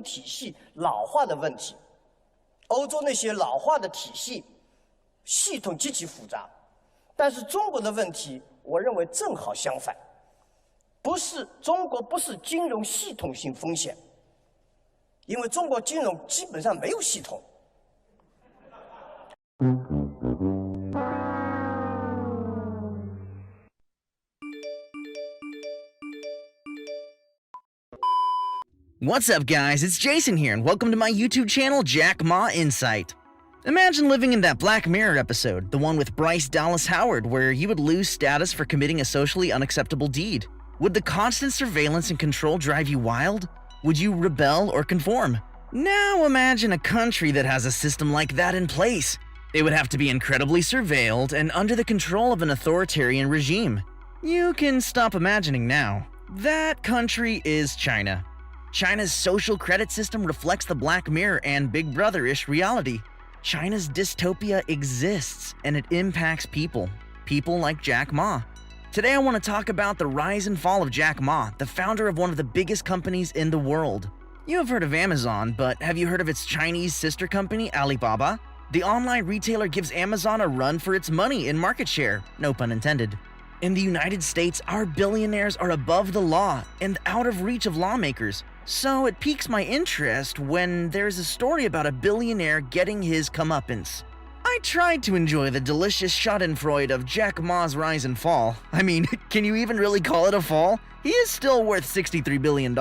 体系老化的问题。欧洲那些老化的体系系统极其复杂，但是中国的问题，我认为正好相反，中国不是金融系统性风险，因为中国金融基本上没有系统。What's up, guys? It's Jason here, and welcome to my YouTube channel, Jack Ma Insight. Imagine living in that Black Mirror episode, the one with Bryce Dallas Howard, where you would lose status for committing a socially unacceptable deed. Would the constant surveillance and control drive you wild? Would you rebel or conform? Now imagine a country that has a system like that in place. It would have to be incredibly surveilled and under the control of an authoritarian regime. You can stop imagining now. That country is China. China's social credit system reflects the Black Mirror and Big Brother-ish reality. China's dystopia exists, and it impacts people like Jack Ma. Today I want to talk about the rise and fall of Jack Ma, the founder of one of the biggest companies in the world. You have heard of Amazon, but have you heard of its Chinese sister company, Alibaba? The online retailer gives Amazon a run for its money in market share, no pun intended. In the United States, our billionaires are above the law and out of reach of lawmakers. So it piques my interest when there's a story about a billionaire getting his comeuppance. I tried to enjoy the delicious schadenfreude of Jack Ma's rise and fall. I mean, can you even really call it a fall? He is still worth $63 billion.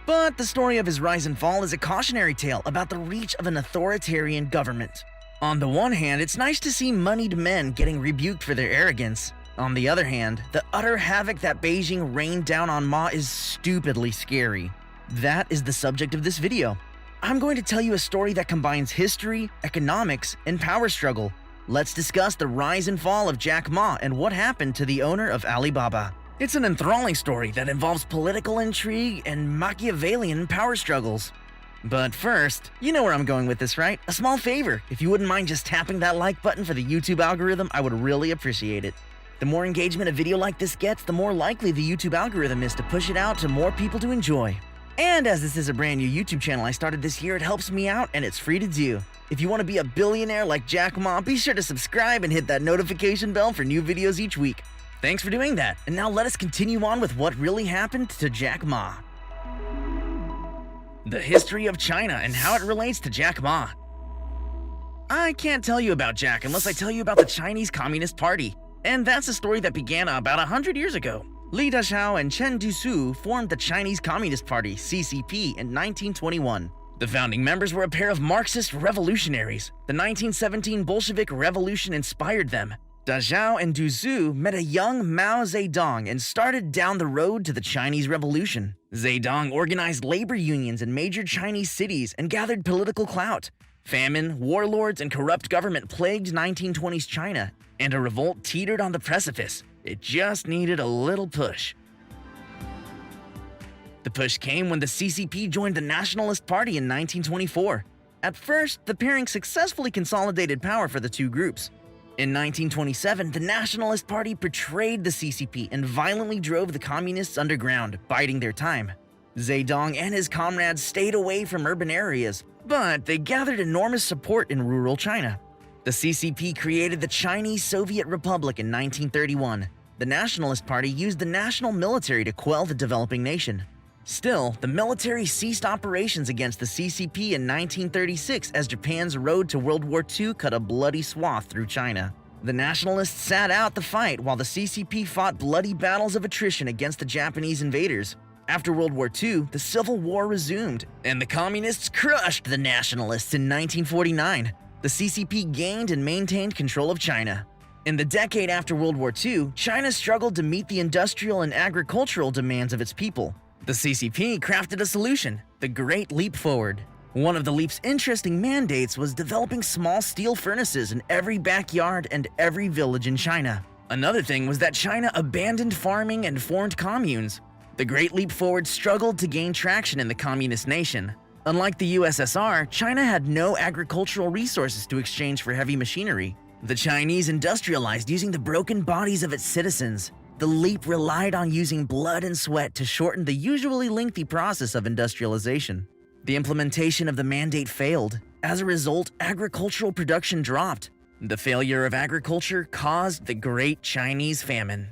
But the story of his rise and fall is a cautionary tale about the reach of an authoritarian government. On the one hand, it's nice to see moneyed men getting rebuked for their arrogance. On the other hand, the utter havoc that Beijing rained down on Ma is stupidly scary. That is the subject of this video. I'm going to tell you a story that combines history, economics, and power struggle. Let's discuss the rise and fall of Jack Ma and what happened to the owner of Alibaba. It's an enthralling story that involves political intrigue and Machiavellian power struggles. But first, you know where I'm going with this, right? A small favor. If you wouldn't mind just tapping that like button for the YouTube algorithm, I would really appreciate it. The more engagement a video like this gets, the more likely the YouTube algorithm is to push it out to more people to enjoy. And as this is a brand new YouTube channel I started this year, it helps me out and it's free to do. If you want to be a billionaire like Jack Ma, be sure to subscribe and hit that notification bell for new videos each week. Thanks for doing that, and now let us continue on with what really happened to Jack Ma. The history of China and how it relates to Jack Ma. I can't tell you about Jack unless I tell you about the Chinese Communist Party. And that's a story that began about 100 years ago. Li Dazhao and Chen Dusu formed the Chinese Communist Party, CCP, in 1921. The founding members were a pair of Marxist revolutionaries. The 1917 Bolshevik Revolution inspired them. Dazhao and Dusu met a young Mao Zedong and started down the road to the Chinese Revolution. Zedong organized labor unions in major Chinese cities and gathered political clout. Famine, warlords, and corrupt government plagued 1920s China, and a revolt teetered on the precipice. It just needed a little push. The push came when the CCP joined the Nationalist Party in 1924. At first, the pairing successfully consolidated power for the two groups. In 1927, the Nationalist Party betrayed the CCP and violently drove the communists underground, biding their time. Zedong and his comrades stayed away from urban areas, but they gathered enormous support in rural China. The CCP created the Chinese Soviet Republic in 1931. The Nationalist Party used the national military to quell the developing nation. Still, the military ceased operations against the CCP in 1936 as Japan's road to World War II cut a bloody swath through China. The Nationalists sat out the fight while the CCP fought bloody battles of attrition against the Japanese invaders. After World War II, the Civil War resumed, and the Communists crushed the Nationalists in 1949. The CCP gained and maintained control of China. In the decade after World War II, China struggled to meet the industrial and agricultural demands of its people. The CCP crafted a solution, the Great Leap Forward. One of the leap's interesting mandates was developing small steel furnaces in every backyard and every village in China. Another thing was that China abandoned farming and formed communes. The Great Leap Forward struggled to gain traction in the communist nation. Unlike the USSR, China had no agricultural resources to exchange for heavy machinery. The Chinese industrialized using the broken bodies of its citizens. The leap relied on using blood and sweat to shorten the usually lengthy process of industrialization. The implementation of the mandate failed. As a result, agricultural production dropped. The failure of agriculture caused the Great Chinese Famine.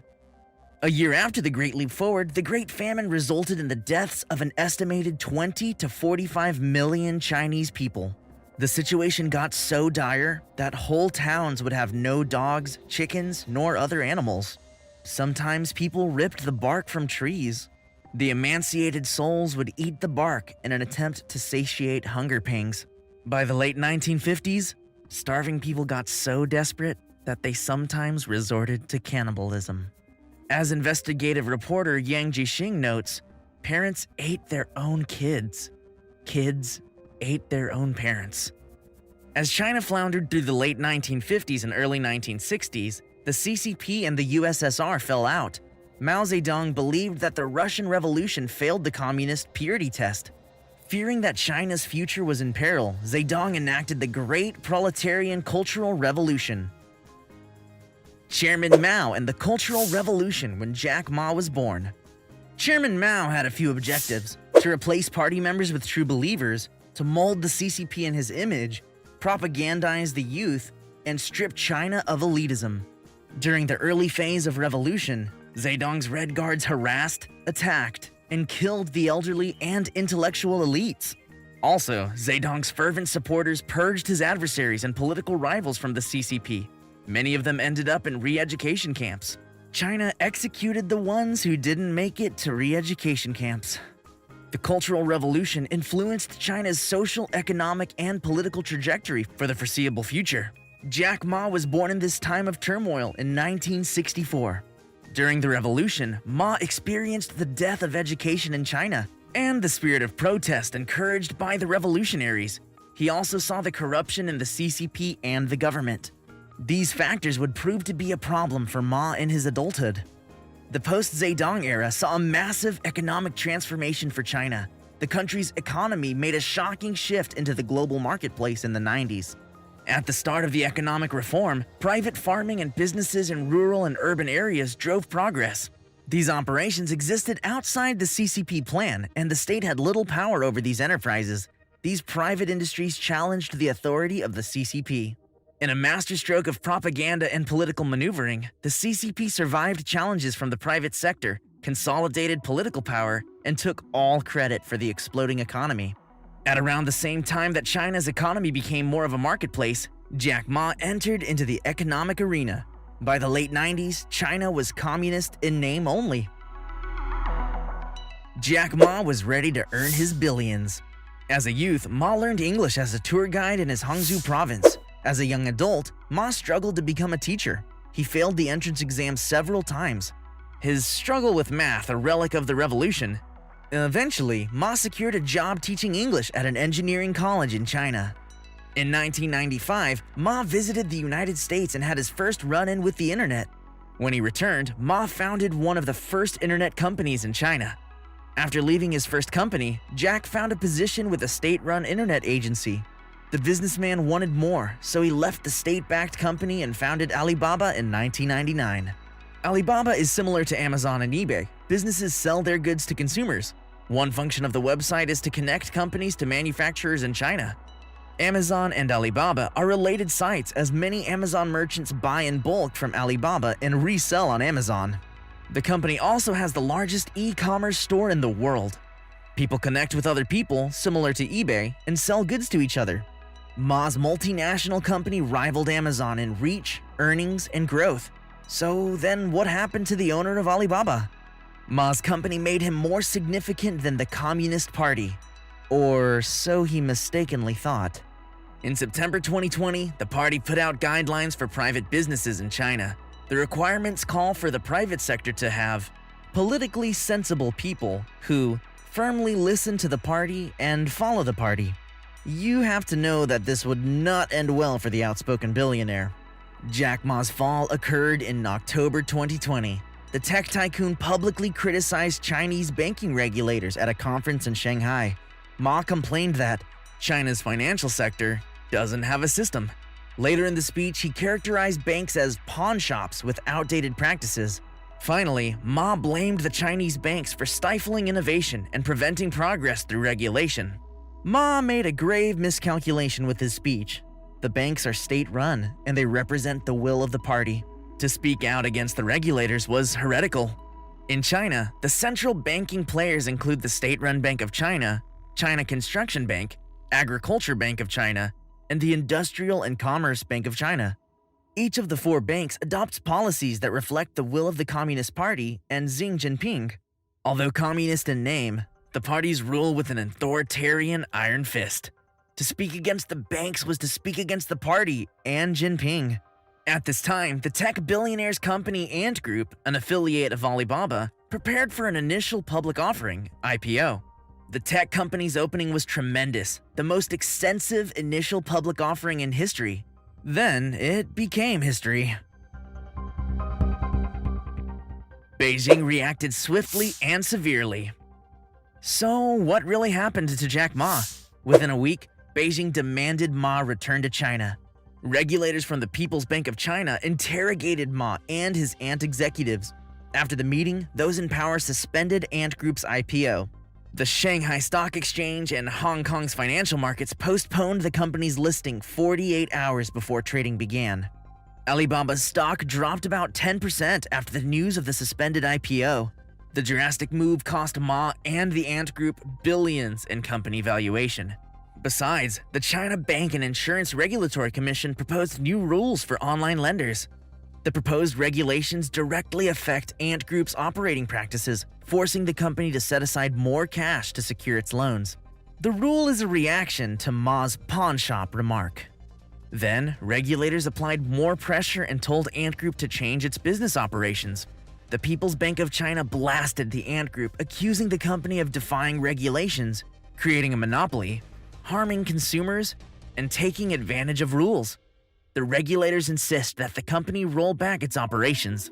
A year after the Great Leap Forward, the Great Famine resulted in the deaths of an estimated 20 to 45 million Chinese people. The situation got so dire that whole towns would have no dogs, chickens, nor other animals. Sometimes people ripped the bark from trees. The emaciated souls would eat the bark in an attempt to satiate hunger pangs. By the late 1950s, starving people got so desperate that they sometimes resorted to cannibalism. As investigative reporter Yang Jixing notes, parents ate their own kids. Kids ate their own parents. As China floundered through the late 1950s and early 1960s, the CCP and the USSR fell out. Mao Zedong believed that the Russian Revolution failed the communist purity test. Fearing that China's future was in peril, Zedong enacted the Great Proletarian Cultural Revolution. Chairman Mao and the Cultural Revolution when Jack Ma was born. Chairman Mao had a few objectives: to replace party members with true believers, to mold the CCP in his image, propagandize the youth, and strip China of elitism. During the early phase of revolution, Zedong's Red Guards harassed, attacked, and killed the elderly and intellectual elites. Also, Zedong's fervent supporters purged his adversaries and political rivals from the CCP. Many of them ended up in re-education camps. China executed the ones who didn't make it to re-education camps. The Cultural Revolution influenced China's social, economic, and political trajectory for the foreseeable future. Jack Ma was born in this time of turmoil in 1964. During the revolution, Ma experienced the death of education in China and the spirit of protest encouraged by the revolutionaries. He also saw the corruption in the CCP and the government. These factors would prove to be a problem for Ma in his adulthood. The post-Zedong era saw a massive economic transformation for China. The country's economy made a shocking shift into the global marketplace in the 90s. At the start of the economic reform, private farming and businesses in rural and urban areas drove progress. These operations existed outside the CCP plan, and the state had little power over these enterprises. These private industries challenged the authority of the CCP. In a masterstroke of propaganda and political maneuvering, the CCP survived challenges from the private sector, consolidated political power, and took all credit for the exploding economy. At around the same time that China's economy became more of a marketplace, Jack Ma entered into the economic arena. By the late 90s, China was communist in name only. Jack Ma was ready to earn his billions. As a youth, Ma learned English as a tour guide in his Hangzhou province. As a young adult, Ma struggled to become a teacher. He failed the entrance exam several times. His struggle with math, a relic of the revolution. Eventually, Ma secured a job teaching English at an engineering college in China. In 1995, Ma visited the United States and had his first run-in with the internet. When he returned, Ma founded one of the first internet companies in China. After leaving his first company, Jack found a position with a state-run internet agency. The businessman wanted more, so he left the state-backed company and founded Alibaba in 1999. Alibaba is similar to Amazon and eBay. Businesses sell their goods to consumers. One function of the website is to connect companies to manufacturers in China. Amazon and Alibaba are related sites as many Amazon merchants buy in bulk from Alibaba and resell on Amazon. The company also has the largest e-commerce store in the world. People connect with other people, similar to eBay, and sell goods to each other. Ma's multinational company rivaled Amazon in reach, earnings, and growth. So then what happened to the owner of Alibaba? Ma's company made him more significant than the Communist Party. Or so he mistakenly thought. In September 2020, the party put out guidelines for private businesses in China. The requirements call for the private sector to have politically sensible people who firmly listen to the party and follow the party. You have to know that this would not end well for the outspoken billionaire. Jack Ma's fall occurred in October 2020. The tech tycoon publicly criticized Chinese banking regulators at a conference in Shanghai. Ma complained that China's financial sector doesn't have a system. Later in the speech, he characterized banks as pawn shops with outdated practices. Finally, Ma blamed the Chinese banks for stifling innovation and preventing progress through regulation. Ma made a grave miscalculation with his speech. The banks are state-run, and they represent the will of the party. To speak out against the regulators was heretical. In China, the central banking players include the State-Run Bank of China, China Construction Bank, Agriculture Bank of China, and the Industrial and Commerce Bank of China. Each of the four banks adopts policies that reflect the will of the Communist Party and Xi Jinping. Although communist in name, the parties rule with an authoritarian iron fist. To speak against the banks was to speak against the party and Jinping. At this time, the tech billionaires company Ant Group, an affiliate of Alibaba, prepared for an initial public offering, IPO. The tech company's opening was tremendous, the most extensive initial public offering in history. Then it became history. Beijing reacted swiftly and severely. So what really happened to Jack Ma? Within a week, Beijing demanded Ma return to China. Regulators from the People's Bank of China interrogated Ma and his Ant executives. After the meeting, those in power suspended Ant Group's IPO. The Shanghai Stock Exchange and Hong Kong's financial markets postponed the company's listing 48 hours before trading began. Alibaba's stock dropped about 10% after the news of the suspended IPO. The drastic move cost Ma and the Ant Group billions in company valuation. Besides, the China Bank and Insurance Regulatory Commission proposed new rules for online lenders. The proposed regulations directly affect Ant Group's operating practices, forcing the company to set aside more cash to secure its loans. The rule is a reaction to Ma's pawn shop remark. Then, regulators applied more pressure and told Ant Group to change its business operations. The People's Bank of China blasted the Ant Group, accusing the company of defying regulations, creating a monopoly, harming consumers, and taking advantage of rules. The regulators insist that the company roll back its operations.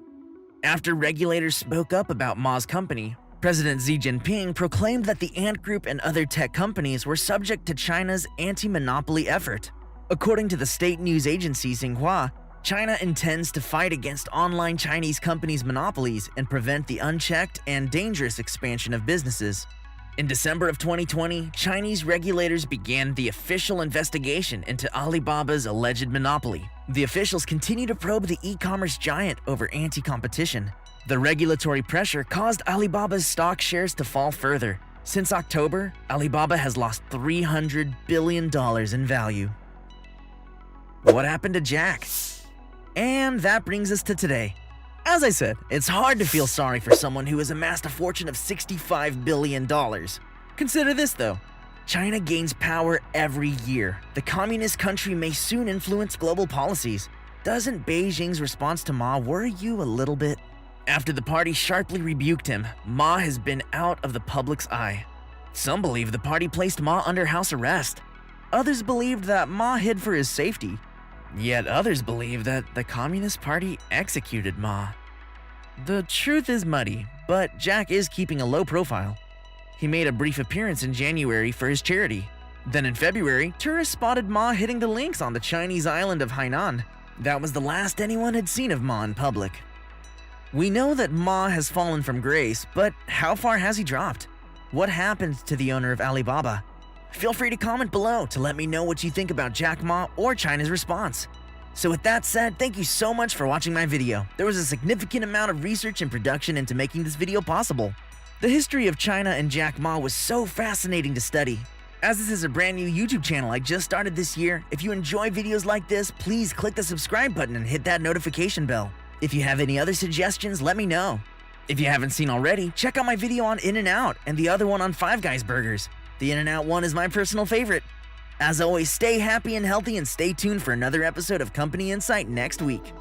After regulators spoke up about Ma's company, President Xi Jinping proclaimed that the Ant Group and other tech companies were subject to China's anti-monopoly effort. According to the state news agency Xinhua, China intends to fight against online Chinese companies' monopolies and prevent the unchecked and dangerous expansion of businesses. In December of 2020, Chinese regulators began the official investigation into Alibaba's alleged monopoly. The officials continue to probe the e-commerce giant over anti-competition. The regulatory pressure caused Alibaba's stock shares to fall further. Since October, Alibaba has lost $300 billion in value. What happened to Jack? And that brings us to today. As I said, it's hard to feel sorry for someone who has amassed a fortune of $65 billion. Consider this though. China gains power every year. The communist country may soon influence global policies. Doesn't Beijing's response to Ma worry you a little bit? After the party sharply rebuked him, Ma has been out of the public's eye. Some believe the party placed Ma under house arrest. Others believed that Ma hid for his safety. Yet others believe that the Communist Party executed Ma. The truth is muddy, but Jack is keeping a low profile. He made a brief appearance in January for his charity. Then in February, tourists spotted Ma hitting the links on the Chinese island of Hainan. That was the last anyone had seen of Ma in public. We know that Ma has fallen from grace, but how far has he dropped? What happened to the owner of Alibaba? Feel free to comment below to let me know what you think about Jack Ma or China's response. So with that said, thank you so much for watching my video. There was a significant amount of research and production into making this video possible. The history of China and Jack Ma was so fascinating to study. As this is a brand new YouTube channel I just started this year, if you enjoy videos like this, please click the subscribe button and hit that notification bell. If you have any other suggestions, let me know. If you haven't seen already, check out my video on In-N-Out and the other one on Five Guys Burgers. The In-N-Out one is my personal favorite. As always, stay happy and healthy and stay tuned for another episode of Company Insight next week.